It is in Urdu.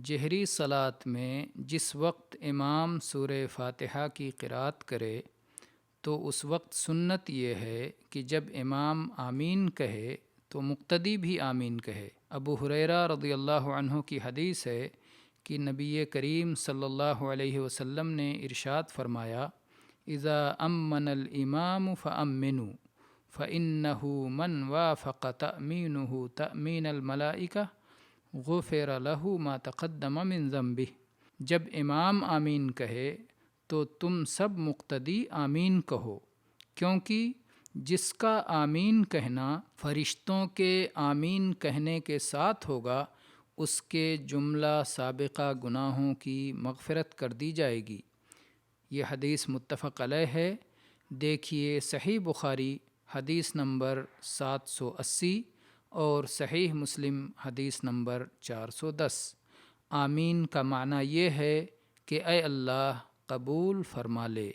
جہری صلاۃ میں جس وقت امام سورہ فاتحہ کی قرأت کرے تو اس وقت سنت یہ ہے کہ جب امام آمین کہے تو مقتدی بھی آمین کہے۔ ابو ہریرہ رضی اللہ عنہ کی حدیث ہے کہ نبی کریم صلی اللہ علیہ وسلم نے ارشاد فرمایا، اذا امن الامام فامنوا فانه من وافق تأمینه تأمین الملائکہ غفر له ما تقدم من ذنبہ۔ جب امام آمین کہے تو تم سب مقتدی آمین کہو، کیونکہ جس کا آمین کہنا فرشتوں کے آمین کہنے کے ساتھ ہوگا اس کے جملہ سابقہ گناہوں کی مغفرت کر دی جائے گی۔ یہ حدیث متفق علیہ ہے۔ دیکھیے صحیح بخاری حدیث نمبر 780 اور صحیح مسلم حدیث نمبر 410۔ آمین کا معنی یہ ہے کہ اے اللہ قبول فرما لے۔